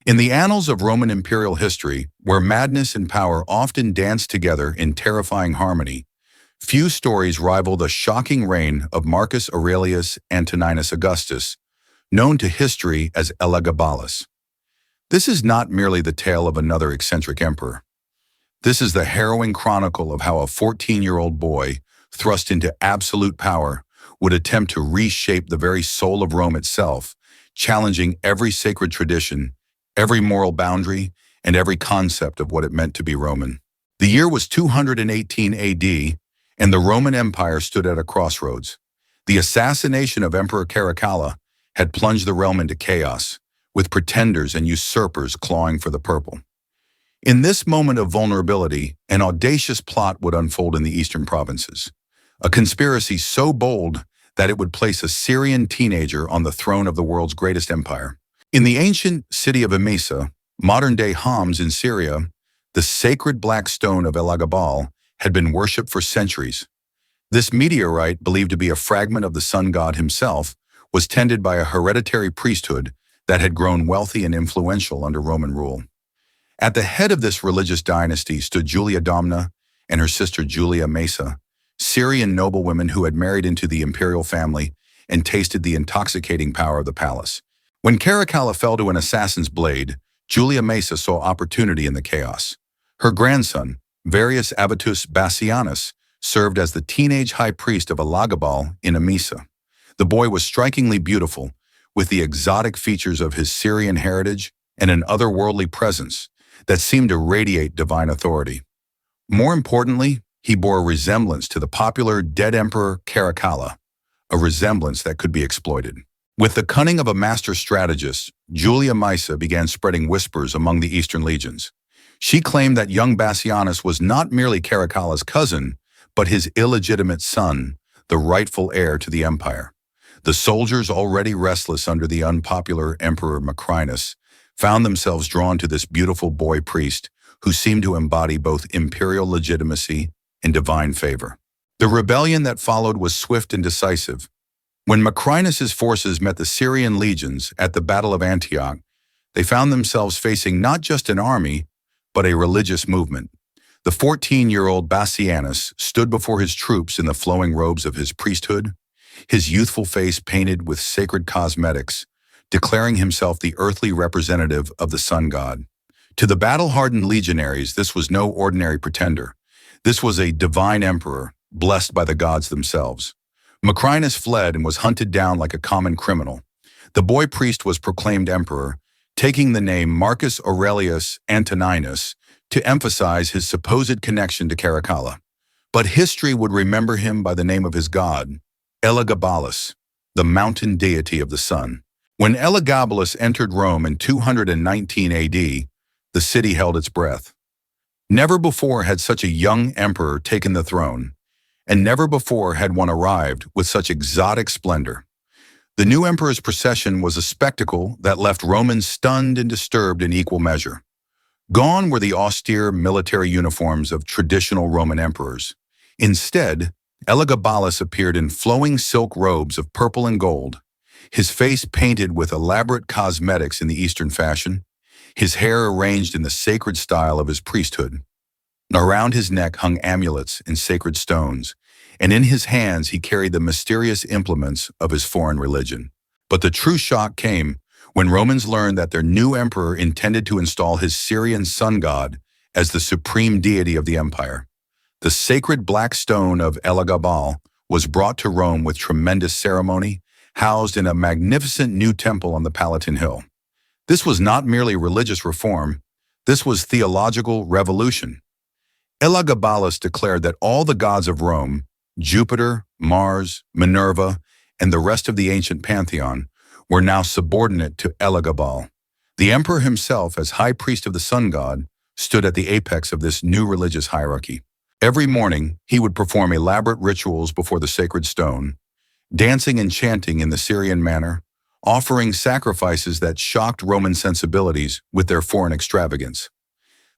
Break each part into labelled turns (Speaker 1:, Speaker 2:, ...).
Speaker 1: In the annals of Roman imperial history, where madness and power often danced together in terrifying harmony, few stories rival the shocking reign of Marcus Aurelius Antoninus Augustus, known to history as Elagabalus. This is not merely the tale of another eccentric emperor. This is the harrowing chronicle of how a 14-year-old boy, thrust into absolute power, would attempt to reshape the very soul of Rome itself, challenging every sacred tradition, every moral boundary, and every concept of what it meant to be Roman. The year was 218 AD, and the Roman Empire stood at a crossroads. The assassination of Emperor Caracalla had plunged the realm into chaos, with pretenders and usurpers clawing for the purple. In this moment of vulnerability, an audacious plot would unfold in the eastern provinces. A conspiracy so bold that it would place a Syrian teenager on the throne of the world's greatest empire. In the ancient city of Emesa, modern-day Homs in Syria, the sacred black stone of Elagabal had been worshipped for centuries. This meteorite, believed to be a fragment of the sun god himself, was tended by a hereditary priesthood that had grown wealthy and influential under Roman rule. At the head of this religious dynasty stood Julia Domna and her sister Julia Mesa, Syrian noblewomen who had married into the imperial family and tasted the intoxicating power of the palace. When Caracalla fell to an assassin's blade, Julia Mesa saw opportunity in the chaos. Her grandson, Varius Avitus Bassianus, served as the teenage high priest of Elagabal in Emesa. The boy was strikingly beautiful, with the exotic features of his Syrian heritage and an otherworldly presence that seemed to radiate divine authority. More importantly, he bore a resemblance to the popular dead emperor Caracalla, a resemblance that could be exploited. With the cunning of a master strategist, Julia Mesa began spreading whispers among the eastern legions. She claimed that young Bassianus was not merely Caracalla's cousin, but his illegitimate son, the rightful heir to the empire. The soldiers, already restless under the unpopular Emperor Macrinus, found themselves drawn to this beautiful boy priest who seemed to embody both imperial legitimacy and divine favor. The rebellion that followed was swift and decisive. When Macrinus's forces met the Syrian legions at the Battle of Antioch, they found themselves facing not just an army, but a religious movement. The 14-year-old Bassianus stood before his troops in the flowing robes of his priesthood, his youthful face painted with sacred cosmetics, declaring himself the earthly representative of the sun god. To the battle-hardened legionaries, this was no ordinary pretender. This was a divine emperor, blessed by the gods themselves. Macrinus fled and was hunted down like a common criminal. The boy priest was proclaimed emperor, taking the name Marcus Aurelius Antoninus to emphasize his supposed connection to Caracalla. But history would remember him by the name of his god, Elagabalus, the mountain deity of the sun. When Elagabalus entered Rome in 219 AD, the city held its breath. Never before had such a young emperor taken the throne, and never before had one arrived with such exotic splendor. The new emperor's procession was a spectacle that left Romans stunned and disturbed in equal measure. Gone were the austere military uniforms of traditional Roman emperors. Instead, Elagabalus appeared in flowing silk robes of purple and gold, his face painted with elaborate cosmetics in the Eastern fashion, his hair arranged in the sacred style of his priesthood. Around his neck hung amulets and sacred stones, and in his hands he carried the mysterious implements of his foreign religion. But the true shock came when Romans learned that their new emperor intended to install his Syrian sun god as the supreme deity of the empire. The sacred black stone of Elagabal was brought to Rome with tremendous ceremony, housed in a magnificent new temple on the Palatine Hill. This was not merely religious reform, this was theological revolution. Elagabalus declared that all the gods of Rome, Jupiter, Mars, Minerva, and the rest of the ancient pantheon, were now subordinate to Elagabal. The emperor himself, as high priest of the sun god, stood at the apex of this new religious hierarchy. Every morning, he would perform elaborate rituals before the sacred stone, dancing and chanting in the Syrian manner, offering sacrifices that shocked Roman sensibilities with their foreign extravagance.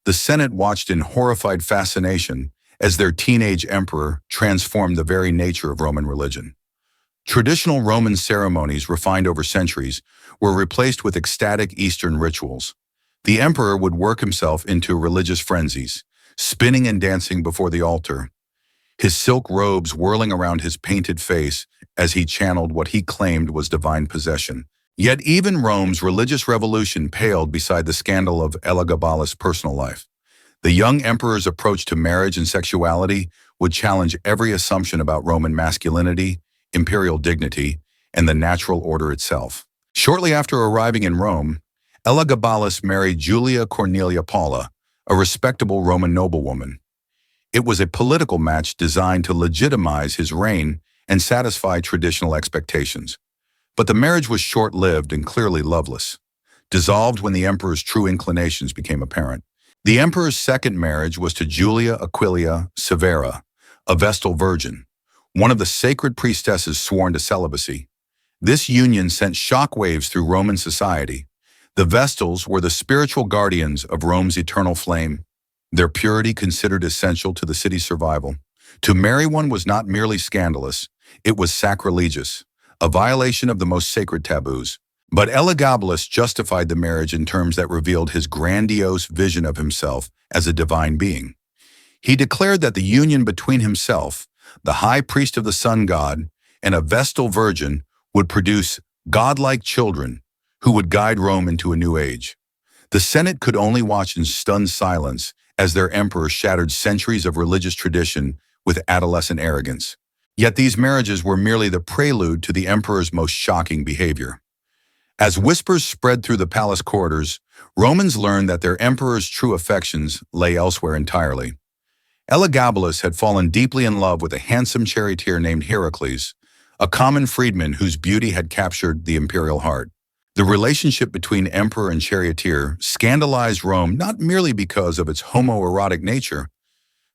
Speaker 1: The Senate watched in horrified fascination as their teenage emperor transformed the very nature of Roman religion. Traditional Roman ceremonies, refined over centuries, were replaced with ecstatic Eastern rituals. The emperor would work himself into religious frenzies, spinning and dancing before the altar, his silk robes whirling around his painted face as he channeled what he claimed was divine possession. Yet even Rome's religious revolution paled beside the scandal of Elagabalus' personal life. The young emperor's approach to marriage and sexuality would challenge every assumption about Roman masculinity, imperial dignity, and the natural order itself. Shortly after arriving in Rome, Elagabalus married Julia Cornelia Paula, a respectable Roman noblewoman. It was a political match designed to legitimize his reign and satisfy traditional expectations. But the marriage was short-lived and clearly loveless, dissolved when the emperor's true inclinations became apparent. The emperor's second marriage was to Julia Aquilia Severa, a Vestal Virgin, one of the sacred priestesses sworn to celibacy. This union sent shockwaves through Roman society. The Vestals were the spiritual guardians of Rome's eternal flame, their purity considered essential to the city's survival. To marry one was not merely scandalous, it was sacrilegious, a violation of the most sacred taboos. But Elagabalus justified the marriage in terms that revealed his grandiose vision of himself as a divine being. He declared that the union between himself, the high priest of the sun god, and a Vestal Virgin would produce godlike children who would guide Rome into a new age. The Senate could only watch in stunned silence as their emperor shattered centuries of religious tradition with adolescent arrogance. Yet these marriages were merely the prelude to the emperor's most shocking behavior. As whispers spread through the palace corridors, Romans learned that their emperor's true affections lay elsewhere entirely. Elagabalus had fallen deeply in love with a handsome charioteer named Heracles, a common freedman whose beauty had captured the imperial heart. The relationship between emperor and charioteer scandalized Rome not merely because of its homoerotic nature.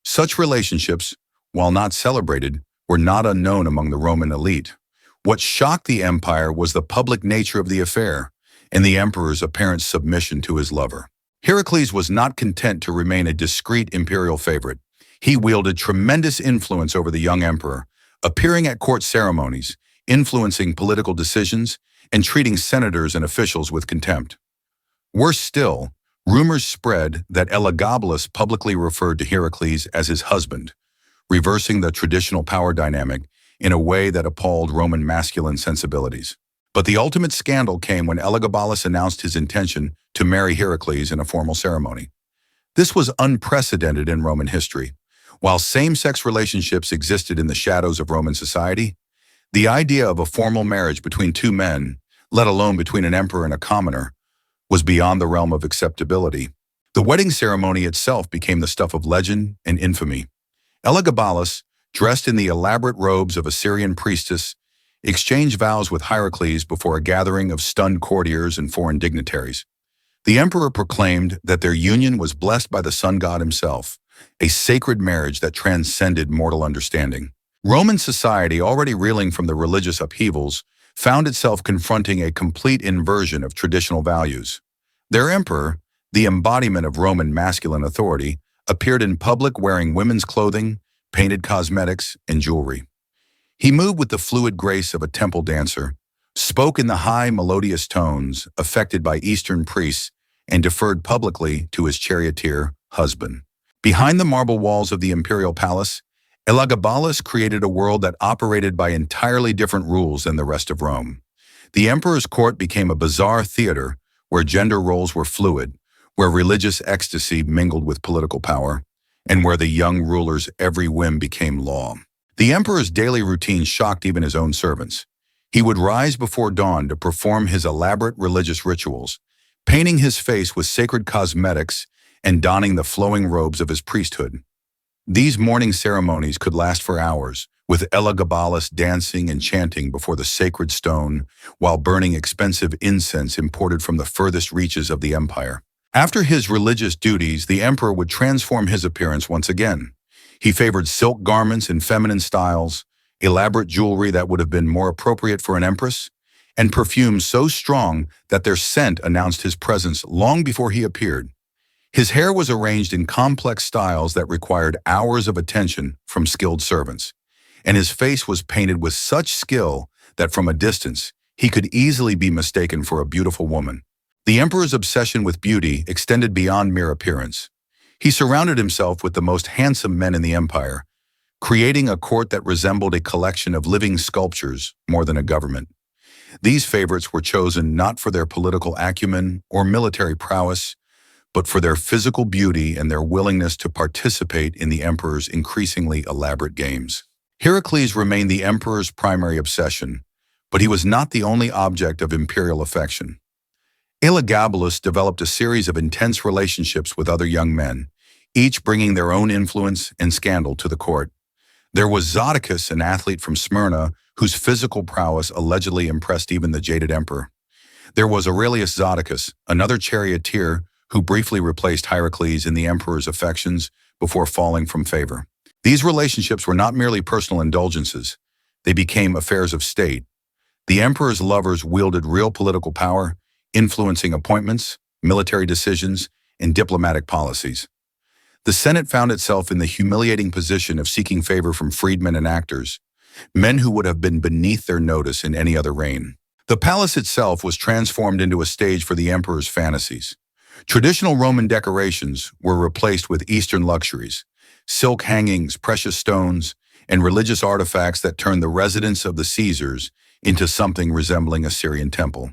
Speaker 1: Such relationships, while not celebrated, were not unknown among the Roman elite. What shocked the empire was the public nature of the affair and the emperor's apparent submission to his lover. Heracles was not content to remain a discreet imperial favorite. He wielded tremendous influence over the young emperor, appearing at court ceremonies, influencing political decisions, and treating senators and officials with contempt. Worse still, rumors spread that Elagabalus publicly referred to Heracles as his husband, reversing the traditional power dynamic in a way that appalled Roman masculine sensibilities. But the ultimate scandal came when Elagabalus announced his intention to marry Heracles in a formal ceremony. This was unprecedented in Roman history. While same-sex relationships existed in the shadows of Roman society, the idea of a formal marriage between two men, let alone between an emperor and a commoner, was beyond the realm of acceptability. The wedding ceremony itself became the stuff of legend and infamy. Elagabalus, dressed in the elaborate robes of a Syrian priestess, exchanged vows with Heracles before a gathering of stunned courtiers and foreign dignitaries. The emperor proclaimed that their union was blessed by the sun god himself, a sacred marriage that transcended mortal understanding. Roman society, already reeling from the religious upheavals, found itself confronting a complete inversion of traditional values. Their emperor, the embodiment of Roman masculine authority, appeared in public wearing women's clothing, painted cosmetics, and jewelry. He moved with the fluid grace of a temple dancer, spoke in the high melodious tones affected by Eastern priests, and deferred publicly to his charioteer husband. Behind the marble walls of the imperial palace, Elagabalus created a world that operated by entirely different rules than the rest of Rome. The emperor's court became a bizarre theater where gender roles were fluid, where religious ecstasy mingled with political power, and where the young ruler's every whim became law. The emperor's daily routine shocked even his own servants. He would rise before dawn to perform his elaborate religious rituals, painting his face with sacred cosmetics and donning the flowing robes of his priesthood. These morning ceremonies could last for hours, with Elagabalus dancing and chanting before the sacred stone while burning expensive incense imported from the furthest reaches of the empire. After his religious duties, the emperor would transform his appearance once again. He favored silk garments in feminine styles, elaborate jewelry that would have been more appropriate for an empress, and perfumes so strong that their scent announced his presence long before he appeared. His hair was arranged in complex styles that required hours of attention from skilled servants, and his face was painted with such skill that from a distance, he could easily be mistaken for a beautiful woman. The emperor's obsession with beauty extended beyond mere appearance. He surrounded himself with the most handsome men in the empire, creating a court that resembled a collection of living sculptures more than a government. These favorites were chosen not for their political acumen or military prowess, but for their physical beauty and their willingness to participate in the emperor's increasingly elaborate games. Heracles remained the emperor's primary obsession, but he was not the only object of imperial affection. Elagabalus developed a series of intense relationships with other young men, each bringing their own influence and scandal to the court. There was Zodicus, an athlete from Smyrna, whose physical prowess allegedly impressed even the jaded emperor. There was Aurelius Zodicus, another charioteer who briefly replaced Heracles in the emperor's affections before falling from favor. These relationships were not merely personal indulgences. They became affairs of state. The emperor's lovers wielded real political power, influencing appointments, military decisions, and diplomatic policies. The Senate found itself in the humiliating position of seeking favor from freedmen and actors, men who would have been beneath their notice in any other reign. The palace itself was transformed into a stage for the emperor's fantasies. Traditional Roman decorations were replaced with Eastern luxuries, silk hangings, precious stones, and religious artifacts that turned the residence of the Caesars into something resembling a Syrian temple.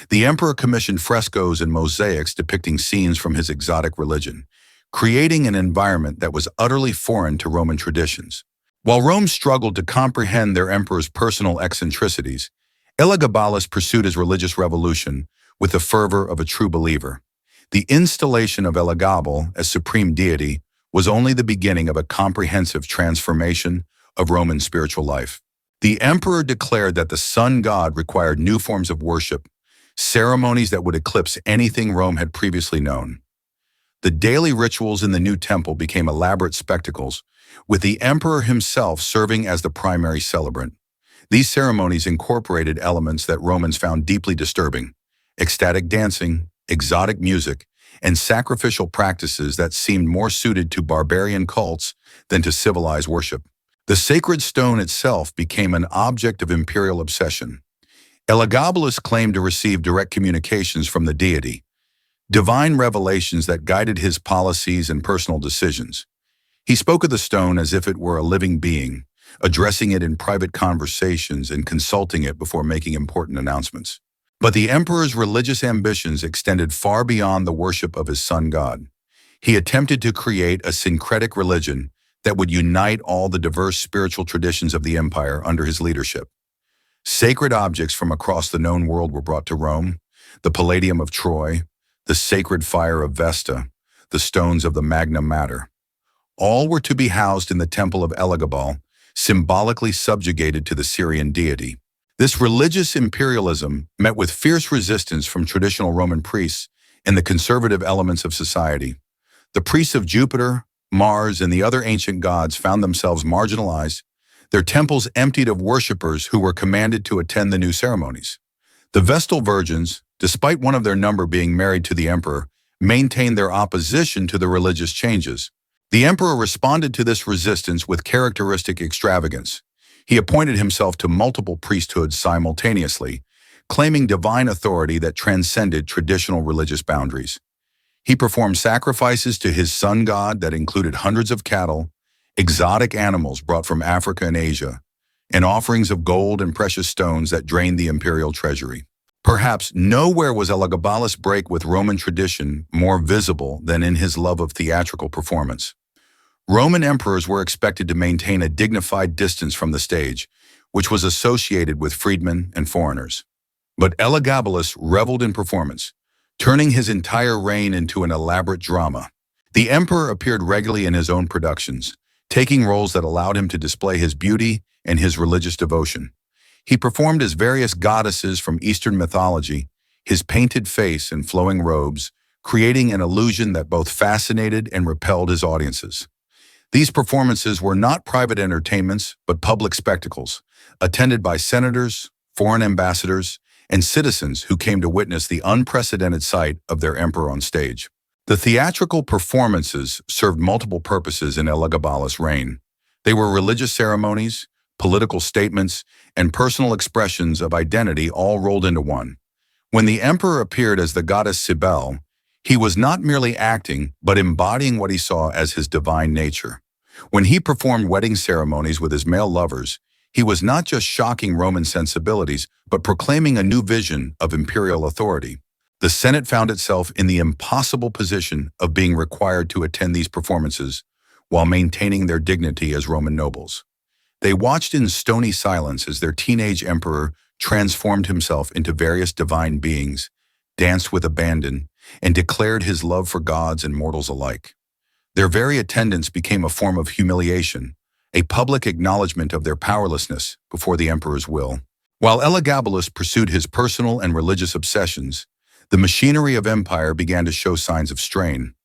Speaker 1: The emperor commissioned frescoes and mosaics depicting scenes from his exotic religion, creating an environment that was utterly foreign to Roman traditions. While Rome struggled to comprehend their emperor's personal eccentricities, Elagabalus pursued his religious revolution with the fervor of a true believer. The installation of Elagabal as supreme deity was only the beginning of a comprehensive transformation of Roman spiritual life. The emperor declared that the sun god required new forms of worship, ceremonies that would eclipse anything Rome had previously known. The daily rituals in the new temple became elaborate spectacles, with the emperor himself serving as the primary celebrant. These ceremonies incorporated elements that Romans found deeply disturbing: ecstatic dancing, exotic music, and sacrificial practices that seemed more suited to barbarian cults than to civilized worship. The sacred stone itself became an object of imperial obsession. Elagabalus claimed to receive direct communications from the deity, divine revelations that guided his policies and personal decisions. He spoke of the stone as if it were a living being, addressing it in private conversations and consulting it before making important announcements. But the emperor's religious ambitions extended far beyond the worship of his sun god. He attempted to create a syncretic religion that would unite all the diverse spiritual traditions of the empire under his leadership. Sacred objects from across the known world were brought to Rome: the Palladium of Troy, the sacred fire of Vesta, the stones of the Magna Mater. All were to be housed in the temple of Elagabal, symbolically subjugated to the Syrian deity. This religious imperialism met with fierce resistance from traditional Roman priests and the conservative elements of society. The priests of Jupiter, Mars, and the other ancient gods found themselves marginalized, their temples emptied of worshippers who were commanded to attend the new ceremonies. The Vestal Virgins, despite one of their number being married to the emperor, maintained their opposition to the religious changes. The emperor responded to this resistance with characteristic extravagance. He appointed himself to multiple priesthoods simultaneously, claiming divine authority that transcended traditional religious boundaries. He performed sacrifices to his sun god that included hundreds of cattle, exotic animals brought from Africa and Asia, and offerings of gold and precious stones that drained the imperial treasury. Perhaps nowhere was Elagabalus' break with Roman tradition more visible than in his love of theatrical performance. Roman emperors were expected to maintain a dignified distance from the stage, which was associated with freedmen and foreigners. But Elagabalus reveled in performance, turning his entire reign into an elaborate drama. The emperor appeared regularly in his own productions, taking roles that allowed him to display his beauty and his religious devotion. He performed as various goddesses from Eastern mythology, his painted face and flowing robes, creating an illusion that both fascinated and repelled his audiences. These performances were not private entertainments, but public spectacles, attended by senators, foreign ambassadors, and citizens who came to witness the unprecedented sight of their emperor on stage. The theatrical performances served multiple purposes in Elagabalus' reign. They were religious ceremonies, political statements, and personal expressions of identity all rolled into one. When the emperor appeared as the goddess Cybele, he was not merely acting, but embodying what he saw as his divine nature. When he performed wedding ceremonies with his male lovers, he was not just shocking Roman sensibilities, but proclaiming a new vision of imperial authority. The Senate found itself in the impossible position of being required to attend these performances while maintaining their dignity as Roman nobles. They watched in stony silence as their teenage emperor transformed himself into various divine beings, danced with abandon, and declared his love for gods and mortals alike. Their very attendance became a form of humiliation, a public acknowledgement of their powerlessness before the emperor's will. While Elagabalus pursued his personal and religious obsessions, the machinery of empire began to show signs of strain.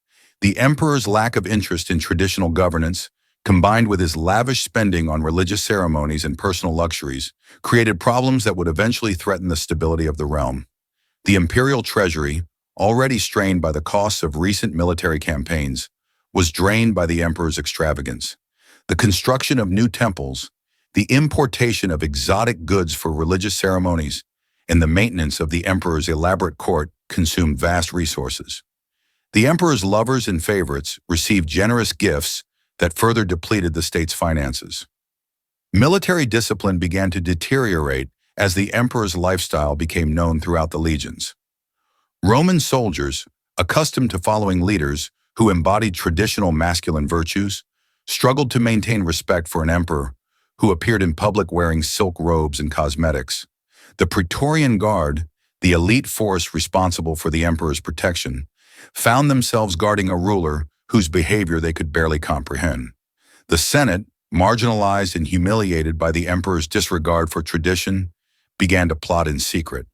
Speaker 1: The emperor's lack of interest in traditional governance, combined with his lavish spending on religious ceremonies and personal luxuries, created problems that would eventually threaten the stability of the realm. The imperial treasury, already strained by the costs of recent military campaigns, was drained by the emperor's extravagance. The construction of new temples, the importation of exotic goods for religious ceremonies, and the maintenance of the emperor's elaborate court consumed vast resources. The emperor's lovers and favorites received generous gifts that further depleted the state's finances. Military discipline began to deteriorate as the emperor's lifestyle became known throughout the legions. Roman soldiers, accustomed to following leaders who embodied traditional masculine virtues, struggled to maintain respect for an emperor who appeared in public wearing silk robes and cosmetics. The Praetorian Guard, the elite force responsible for the emperor's protection, found themselves guarding a ruler whose behavior they could barely comprehend. The Senate, marginalized and humiliated by the emperor's disregard for tradition, began to plot in secret.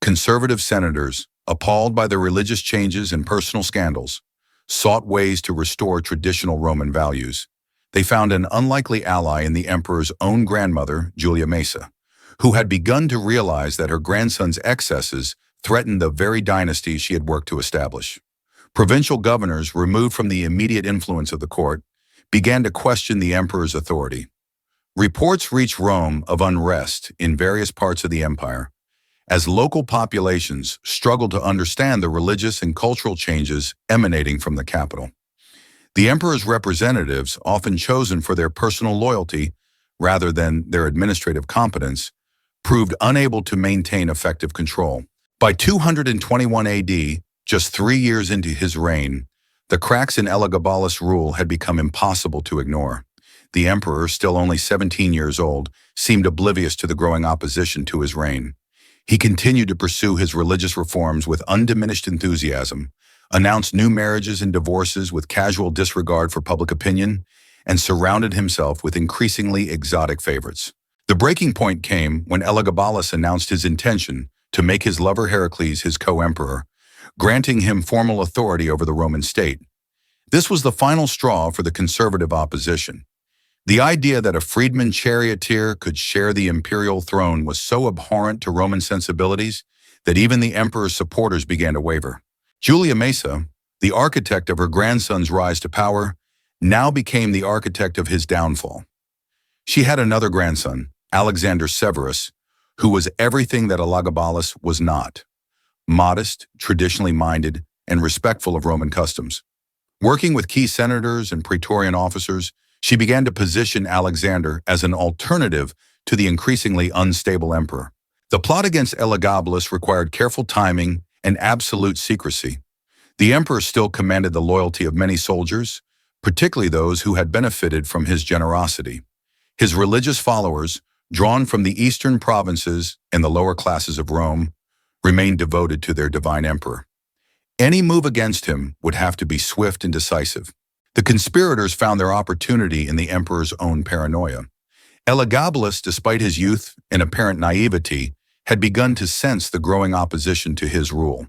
Speaker 1: Conservative senators, appalled by the religious changes and personal scandals, sought ways to restore traditional Roman values. They found an unlikely ally in the emperor's own grandmother, Julia Maesa, who had begun to realize that her grandson's excesses threatened the very dynasty she had worked to establish. Provincial governors, removed from the immediate influence of the court, began to question the emperor's authority. Reports reached Rome of unrest in various parts of the empire, as local populations struggled to understand the religious and cultural changes emanating from the capital. The emperor's representatives, often chosen for their personal loyalty rather than their administrative competence, proved unable to maintain effective control. By 221 AD, just 3 years into his reign, the cracks in Elagabalus' rule had become impossible to ignore. The emperor, still only 17 years old, seemed oblivious to the growing opposition to his reign. He continued to pursue his religious reforms with undiminished enthusiasm, announced new marriages and divorces with casual disregard for public opinion, and surrounded himself with increasingly exotic favorites. The breaking point came when Elagabalus announced his intention to make his lover Heracles his co-emperor, granting him formal authority over the Roman state. This was the final straw for the conservative opposition. The idea that a freedman charioteer could share the imperial throne was so abhorrent to Roman sensibilities that even the emperor's supporters began to waver. Julia Maesa, the architect of her grandson's rise to power, now became the architect of his downfall. She had another grandson, Alexander Severus, who was everything that Elagabalus was not: modest, traditionally minded, and respectful of Roman customs. Working with key senators and Praetorian officers, she began to position Alexander as an alternative to the increasingly unstable emperor. The plot against Elagabalus required careful timing and absolute secrecy. The emperor still commanded the loyalty of many soldiers, particularly those who had benefited from his generosity. His religious followers, drawn from the eastern provinces and the lower classes of Rome, remained devoted to their divine emperor. Any move against him would have to be swift and decisive. The conspirators found their opportunity in the emperor's own paranoia. Elagabalus, despite his youth and apparent naivety, had begun to sense the growing opposition to his rule.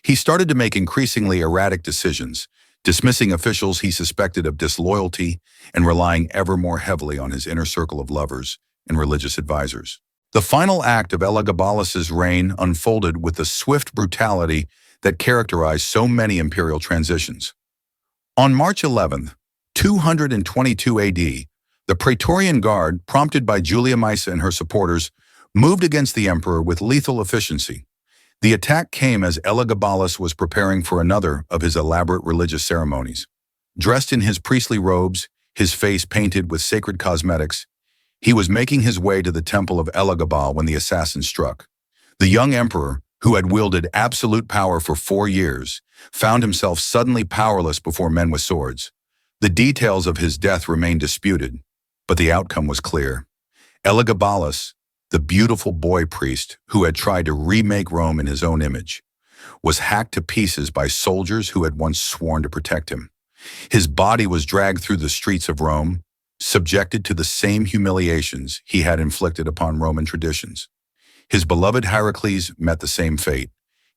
Speaker 1: He started to make increasingly erratic decisions, dismissing officials he suspected of disloyalty and relying ever more heavily on his inner circle of lovers and religious advisors. The final act of Elagabalus's reign unfolded with the swift brutality that characterized so many imperial transitions. On March 11, 222 AD, the Praetorian Guard, prompted by Julia Maesa and her supporters, moved against the emperor with lethal efficiency. The attack came as Elagabalus was preparing for another of his elaborate religious ceremonies. Dressed in his priestly robes, his face painted with sacred cosmetics, he was making his way to the temple of Elagabal when the assassin struck. The young emperor, who had wielded absolute power for 4 years, found himself suddenly powerless before men with swords. The details of his death remained disputed, but the outcome was clear. Elagabalus, the beautiful boy priest who had tried to remake Rome in his own image, was hacked to pieces by soldiers who had once sworn to protect him. His body was dragged through the streets of Rome, subjected to the same humiliations he had inflicted upon Roman traditions. His beloved Heracles met the same fate,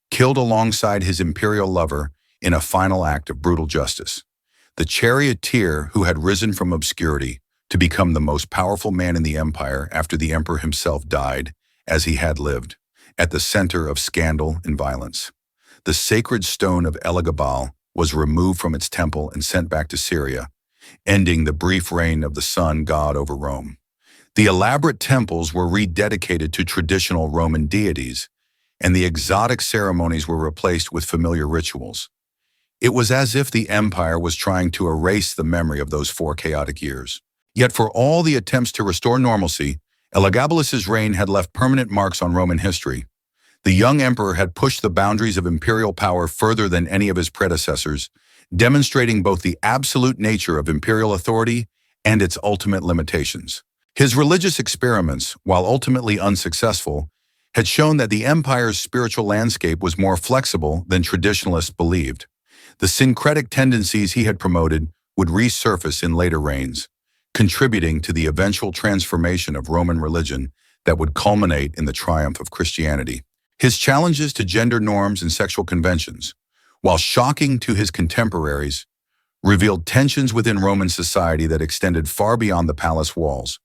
Speaker 1: killed alongside his imperial lover in a final act of brutal justice. The charioteer who had risen from obscurity to become the most powerful man in the empire after the emperor himself died, as he had lived, at the center of scandal and violence. The sacred stone of Elagabal was removed from its temple and sent back to Syria, ending the brief reign of the sun god over Rome. The elaborate temples were rededicated to traditional Roman deities, and the exotic ceremonies were replaced with familiar rituals. It was as if the empire was trying to erase the memory of those 4 chaotic years. Yet for all the attempts to restore normalcy, Elagabalus's reign had left permanent marks on Roman history. The young emperor had pushed the boundaries of imperial power further than any of his predecessors, demonstrating both the absolute nature of imperial authority and its ultimate limitations. His religious experiments, while ultimately unsuccessful, had shown that the empire's spiritual landscape was more flexible than traditionalists believed. The syncretic tendencies he had promoted would resurface in later reigns, contributing to the eventual transformation of Roman religion that would culminate in the triumph of Christianity. His challenges to gender norms and sexual conventions, while shocking to his contemporaries, revealed tensions within Roman society that extended far beyond the palace walls.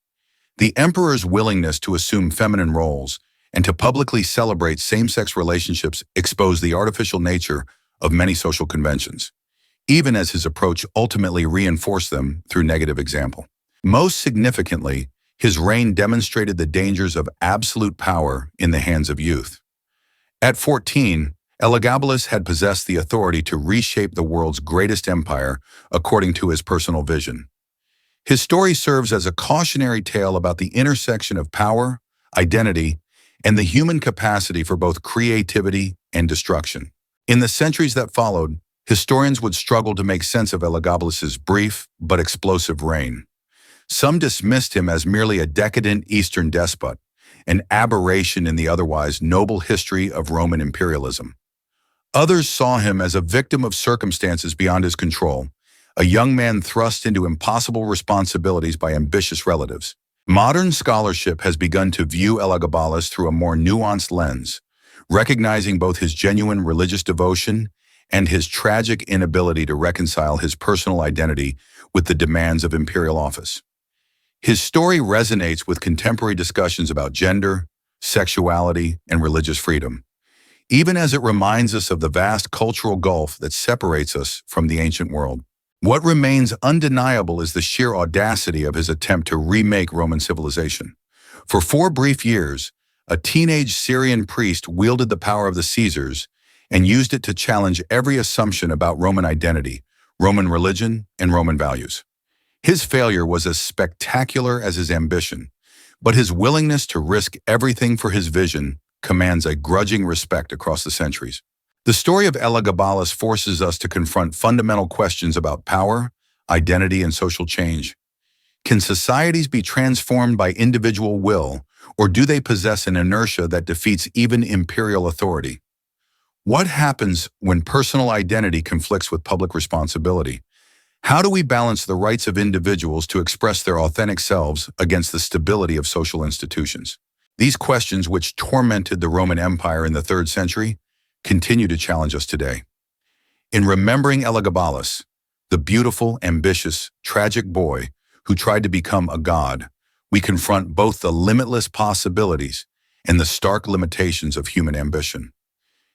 Speaker 1: The emperor's willingness to assume feminine roles and to publicly celebrate same-sex relationships exposed the artificial nature of many social conventions, even as his approach ultimately reinforced them through negative example. Most significantly, his reign demonstrated the dangers of absolute power in the hands of youth. At 14, Elagabalus had possessed the authority to reshape the world's greatest empire according to his personal vision. His story serves as a cautionary tale about the intersection of power, identity, and the human capacity for both creativity and destruction. In the centuries that followed, historians would struggle to make sense of Elagabalus's brief but explosive reign. Some dismissed him as merely a decadent Eastern despot, an aberration in the otherwise noble history of Roman imperialism. Others saw him as a victim of circumstances beyond his control, a young man thrust into impossible responsibilities by ambitious relatives. Modern scholarship has begun to view Elagabalus through a more nuanced lens, recognizing both his genuine religious devotion and his tragic inability to reconcile his personal identity with the demands of imperial office. His story resonates with contemporary discussions about gender, sexuality, and religious freedom, even as it reminds us of the vast cultural gulf that separates us from the ancient world. What remains undeniable is the sheer audacity of his attempt to remake Roman civilization. For 4 brief years, a teenage Syrian priest wielded the power of the Caesars and used it to challenge every assumption about Roman identity, Roman religion, and Roman values. His failure was as spectacular as his ambition, but his willingness to risk everything for his vision commands a grudging respect across the centuries. The story of Elagabalus forces us to confront fundamental questions about power, identity, and social change. Can societies be transformed by individual will, or do they possess an inertia that defeats even imperial authority? What happens when personal identity conflicts with public responsibility? How do we balance the rights of individuals to express their authentic selves against the stability of social institutions? These questions, which tormented the Roman Empire in the 3rd century, continue to challenge us today. In remembering Elagabalus, the beautiful, ambitious, tragic boy who tried to become a god, we confront both the limitless possibilities and the stark limitations of human ambition.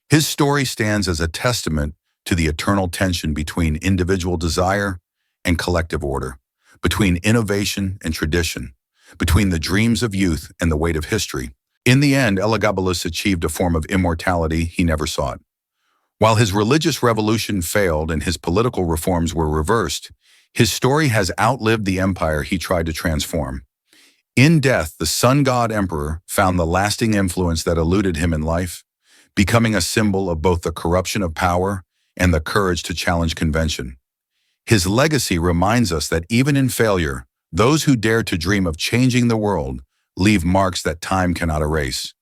Speaker 1: His story stands as a testament to the eternal tension between individual desire and collective order, between innovation and tradition, between the dreams of youth and the weight of history. In the end, Elagabalus achieved a form of immortality he never sought. While his religious revolution failed and his political reforms were reversed, his story has outlived the empire he tried to transform. In death, the sun god emperor found the lasting influence that eluded him in life, becoming a symbol of both the corruption of power and the courage to challenge convention. His legacy reminds us that even in failure, those who dare to dream of changing the world leave marks that time cannot erase.